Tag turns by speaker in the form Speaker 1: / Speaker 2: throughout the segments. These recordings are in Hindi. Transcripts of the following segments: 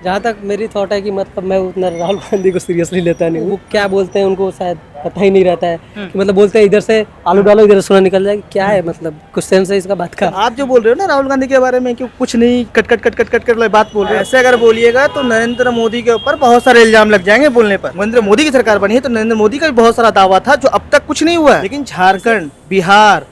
Speaker 1: जहाँ तक मेरी थॉट है कि मतलब मैं उतना राहुल गांधी को सीरियसली लेता नहीं हूँ। वो क्या बोलते हैं उनको शायद पता ही नहीं रहता है कि मतलब बोलते हैं इधर से आलू डालो इधर से सोना निकल जाएगा। क्या है मतलब कुछ सेंस है इसका बात का?
Speaker 2: आप जो बोल रहे हो ना राहुल गांधी के बारे में कि कुछ नहीं cut cut cut cut cut cut बात बोल रहे हो, ऐसे अगर बोलिएगा तो नरेंद्र मोदी के ऊपर बहुत सारे इल्जाम लग जाएंगे बोलने पर। नरेंद्र मोदी की सरकार बनी है तो नरेंद्र मोदी का भी बहुत सारा दावा था जो अब तक कुछ नहीं हुआ है। लेकिन झारखंड, बिहार,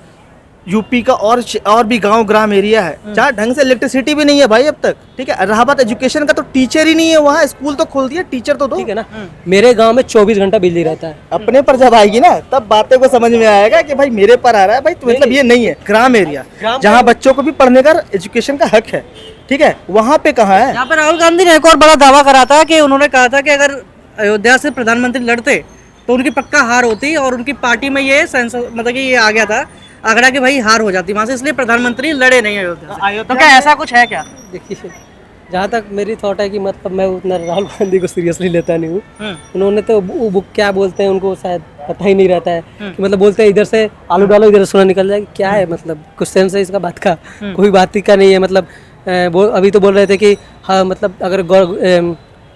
Speaker 2: यूपी का और भी गांव ग्राम एरिया है जहाँ ढंग से इलेक्ट्रिसिटी भी नहीं है भाई अब तक। ठीक है, रहा बात एजुकेशन का तो टीचर ही नहीं है वहाँ। स्कूल तो खोल दिया, टीचर तो दो।
Speaker 1: ठीक है ना, मेरे गांव में 24 घंटा बिजली रहता है।
Speaker 2: अपने पर जब आएगी ना तब बातें को समझ में आएगा कि भाई मेरे पर आ रहा है भाई, तो मतलब ये नहीं है। ग्राम एरिया जहाँ बच्चों को भी पढ़ने का एजुकेशन का हक है, ठीक है, वहाँ पे कहाँ है?
Speaker 3: यहाँ पर राहुल गांधी ने एक और बड़ा दावा करा था कि उन्होंने कहा था कि अगर अयोध्या से प्रधानमंत्री लड़ते तो उनकी पक्का हार होती और उनकी पार्टी में ये मतलब कि ये आ गया था आंकड़ा कि भाई हार हो जाती वहां से, इसलिए प्रधानमंत्री लड़े नहीं अयोध्या से। तो क्या ऐसा कुछ है क्या?
Speaker 1: देखिए, जहाँ तक मेरी थॉट है कि मतलब मैं उतना राहुल गांधी को सीरियसली लेता नहीं हूँ। उन्होंने तो वो क्या बोलते हैं उनको शायद पता ही नहीं रहता है कि मतलब बोलते हैं इधर से आलू डालो इधर से सोना निकल जाएगा। क्या है मतलब कुछ सेंस है इसका बात का? कोई बात ही का नहीं है। मतलब अभी तो बोल रहे थे कि हाँ मतलब अगर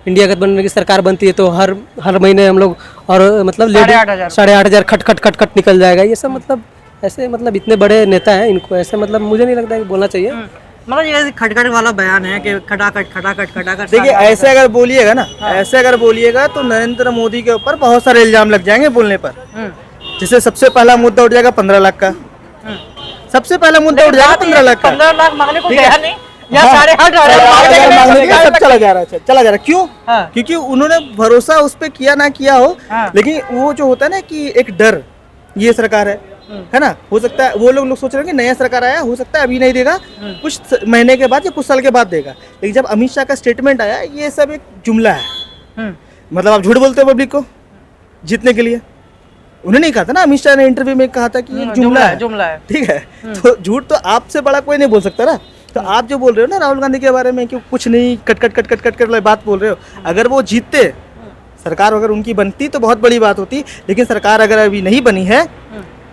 Speaker 1: इंडिया गठबंधन की सरकार बनती है तो हर महीने हम लोग और मतलब 8,500 खट खट खट खट निकल जाएगा। ये सब मतलब ऐसे मतलब इतने बड़े नेता हैं, इनको ऐसे मतलब मुझे नहीं लगता है कि बोलना चाहिए।
Speaker 3: मतलब ये खटखट वाला बयान है कि खटाखट खटाखट खटाखट।
Speaker 2: देखिए, ऐसे अगर बोलिएगा ना, ऐसे अगर बोलिएगा तो नरेंद्र मोदी के ऊपर बहुत सारे इल्जाम लग जाएंगे बोलने पर। जैसे सबसे पहला मुद्दा उठ जाएगा 15 लाख का। सबसे पहला मुद्दा उठ जाएगा 15 लाख का।
Speaker 3: 15 लाख मांगने को गया नहीं या
Speaker 2: 8,500 सब चला जा रहा है। क्यों?
Speaker 3: हाँ।
Speaker 2: क्योंकि उन्होंने भरोसा उस पर किया ना किया हो, लेकिन वो जो होता है ना कि एक डर, ये सरकार है ना, हो सकता है वो लोग सोच रहे हैं कि नया सरकार आया, हो सकता है अभी नहीं देगा, कुछ महीने के बाद या कुछ साल के बाद देगा। लेकिन जब अमित शाह का स्टेटमेंट आया, ये सब एक जुमला है। मतलब आप झूठ बोलते हो पब्लिक को जीतने के लिए। उन्होंने नहीं कहा था ना, अमित शाह ने इंटरव्यू में कहा था कि ये जुमला है। ठीक है, तो झूठ तो आपसे बड़ा कोई नहीं बोल सकता ना। तो आप जो बोल रहे हो ना राहुल गांधी के बारे में कि कुछ नहीं cut cut cut cut cut cut बात बोल रहे हो, अगर वो जीतते, सरकार अगर उनकी बनती तो बहुत बड़ी बात होती। लेकिन सरकार अगर अभी नहीं बनी है,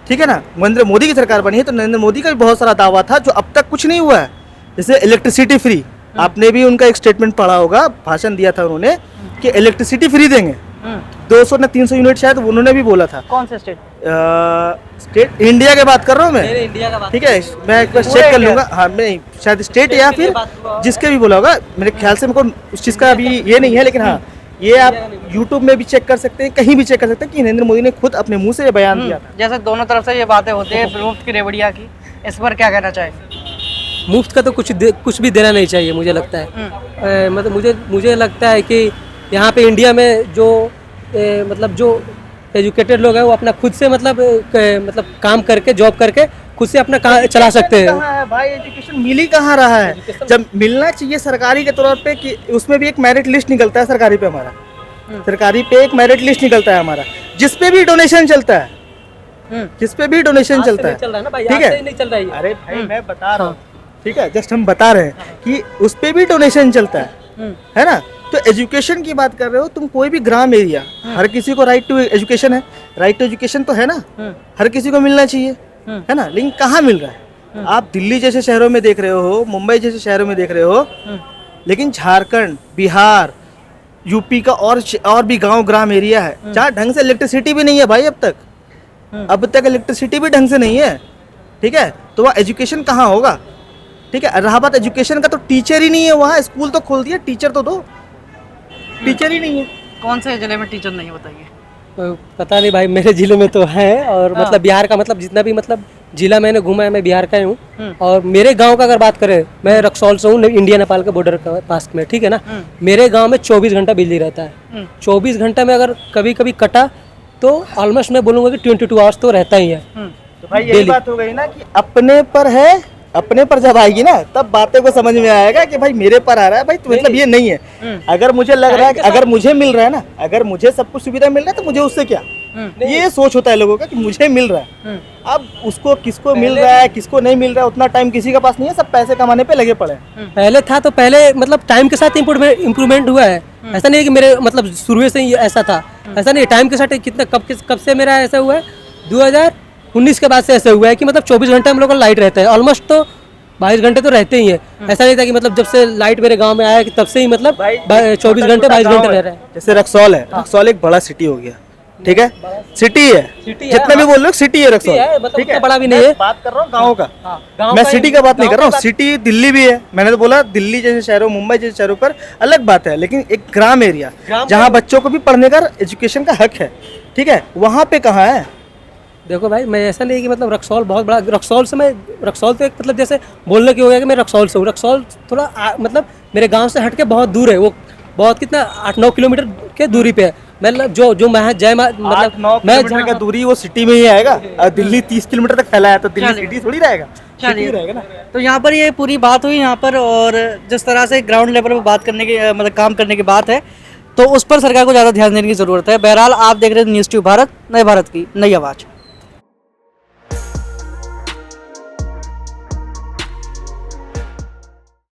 Speaker 2: ठीक है ना, नरेंद्र मोदी की सरकार बनी है तो नरेंद्र मोदी का भी बहुत सारा दावा था जो अब तक कुछ नहीं हुआ है। जैसे इलेक्ट्रिसिटी फ्री, आपने भी उनका एक स्टेटमेंट पढ़ा होगा, भाषण दिया था उन्होंने कि इलेक्ट्रिसिटी फ्री देंगे। 200 ना 300 यूनिट शायद उन्होंने भी बोला था।
Speaker 3: कौन से
Speaker 2: स्टेट इंडिया की बात कर रहा हूँ मैं,
Speaker 1: इंडिया का बात
Speaker 2: ठीक है, मैं एक बार चेक कर लूंगा। हाँ, मैं शायद स्टेट या फिर जिसके भी बोला होगा, मेरे ख्याल से मेरे को उस चीज़ का अभी ये नहीं है। लेकिन हाँ, ये आप YouTube में भी चेक कर सकते हैं, कहीं भी चेक कर सकते हैं कि नरेंद्र मोदी ने खुद अपने मुंह से ये बयान दिया था।
Speaker 3: जैसे दोनों तरफ से ये बातें होती है मुफ्त की रेवड़िया की, इस पर क्या कहना चाहिए?
Speaker 1: मुफ्त का तो कुछ भी देना नहीं चाहिए मुझे लगता है। मतलब मुझे लगता है कि यहाँ पे इंडिया में जो मतलब जो एजुकेटेड लोग हैं वो अपना खुद से मतलब काम करके जॉब करके खुद से अपना चला सकते हैं।
Speaker 2: कहाँ है भाई एजुकेशन? मिल ही कहाँ रहा है? जब मिलना चाहिए सरकारी के तौर पे कि उसमें भी एक मेरिट लिस्ट निकलता है सरकारी पे हमारा। सरकारी पे एक मेरिट लिस्ट निकलता है हमारा, जिसपे भी डोनेशन चलता है, जिसपे भी डोनेशन चलता है। ठीक है, अरे भाई मैं बता रहा हूँ, ठीक है, जस्ट हम बता रहे हैं कि उस पे भी डोनेशन चलता है ना। तो एजुकेशन की बात कर रहे हो तुम, कोई भी ग्राम एरिया, हर किसी को राइट टू एजुकेशन है। राइट टू एजुकेशन तो है ना, हर किसी को मिलना चाहिए, है ना। लेकिन कहाँ मिल रहा है? आप दिल्ली जैसे शहरों में देख रहे हो, मुंबई जैसे शहरों में देख रहे हो, लेकिन झारखंड, बिहार, यूपी का और भी गांव ग्राम एरिया है जहाँ ढंग से इलेक्ट्रिसिटी भी नहीं है भाई अब तक इलेक्ट्रिसिटी भी ढंग से नहीं है। ठीक है, तो वहाँ एजुकेशन कहाँ होगा? ठीक है, रहा बात एजुकेशन का तो टीचर ही नहीं है वहाँ। स्कूल तो खोल दिया, टीचर तो दो, टीचर ही नहीं है।
Speaker 3: कौन से जिले में टीचर नहीं बताइए?
Speaker 1: पता नहीं भाई, मेरे जिले में तो है। और मतलब बिहार का मतलब जितना भी मतलब जिला मैंने घूमा है, मैं बिहार का ही हूँ। और मेरे गांव का अगर बात करें, मैं रक्सौल से हूँ, इंडिया नेपाल के बॉर्डर के पास में, ठीक है ना। मेरे गांव में 24 घंटा बिजली रहता है। 24 घंटा में अगर कभी कभी कटा तो ऑलमोस्ट मैं बोलूँगा कि 22 आवर्स तो रहता ही है।
Speaker 2: तो भाई यही बात हो गई ना कि अपने पर है, अपने पर जब आएगी ना तब बातें को समझ में आएगा कि भाई मेरे पर आ रहा है भाई, तो मतलब ये नहीं है। अगर मुझे लग रहा है कि अगर मुझे मिल रहा है ना, अगर मुझे सब कुछ सुविधा मिल रहा है तो मुझे उससे क्या, ये सोच होता है लोगों का कि मुझे मिल रहा है। अब उसको किसको मिल रहा है किसको नहीं मिल रहा है उतना टाइम किसी के पास नहीं है, सब पैसे कमाने पे लगे पड़े हैं।
Speaker 1: पहले था तो पहले मतलब टाइम के साथ इम्प्रूवमेंट हुआ है। ऐसा नहीं है कि मेरे मतलब शुरू से ही ऐसा था, ऐसा नहीं। टाइम के साथ कितना कब से मेरा ऐसा हुआ है, 2019 के बाद से ऐसा हुआ है कि मतलब 24 घंटे हम लोग का लाइट रहता है। ऑलमोस्ट तो 22 घंटे तो रहते ही है। ऐसा नहीं था कि मतलब जब से लाइट मेरे गांव में आया कि तब से ही मतलब 24 घंटे 22 घंटे रह रहे हैं।
Speaker 2: जैसे रक्सौल है, रक्सौल एक बड़ा सिटी हो गया, ठीक है, सिटी है, जितने भी बोल रहे हो सिटी है रक्सौल,
Speaker 1: मतलब
Speaker 2: ठीक है,
Speaker 1: उतना बड़ा भी नहीं है।
Speaker 2: बात कर रहा हूँ गाँव का,
Speaker 1: गाँव
Speaker 2: मैं
Speaker 1: का
Speaker 2: सिटी का बात नहीं कर रहा हूँ। सिटी दिल्ली भी है, मैंने तो बोला दिल्ली जैसे शहरों, मुंबई जैसे शहरों पर अलग बात है, लेकिन एक ग्राम एरिया जहाँ बच्चों को भी पढ़ने का एजुकेशन का हक है, ठीक है, वहाँ पे कहाँ है?
Speaker 1: देखो भाई, मैं ऐसा नहीं कि मतलब रक्सौल बहुत बड़ा, रक्सौल से मैं, रक्सौल तो एक मतलब जैसे बोलने की हो गया कि मैं रक्सौल से हूँ। रक्सौल थोड़ा मतलब मेरे गांव से हट के बहुत दूर है, वो बहुत कितना 8-9 किलोमीटर के दूरी पे है। मतलब जो मैं जय मतलब
Speaker 2: 8-9 किलोमीटर का दूरी वो सिटी में ही आएगा, और दिल्ली 30 किलोमीटर तक फैला है, तो दिल्ली सिटी थोड़ी रहेगा, सिटी ही रहेगा ना।
Speaker 3: तो यहाँ पर ये पूरी बात हुई यहाँ पर, और जिस तरह से ग्राउंड लेवल पर बात करने की मतलब काम करने की बात है, तो उस पर सरकार को ज़्यादा ध्यान देने की ज़रूरत है। बहरहाल आप देख रहे हैं न्यूज़ ट्यूब भारत, नए भारत की नई आवाज़।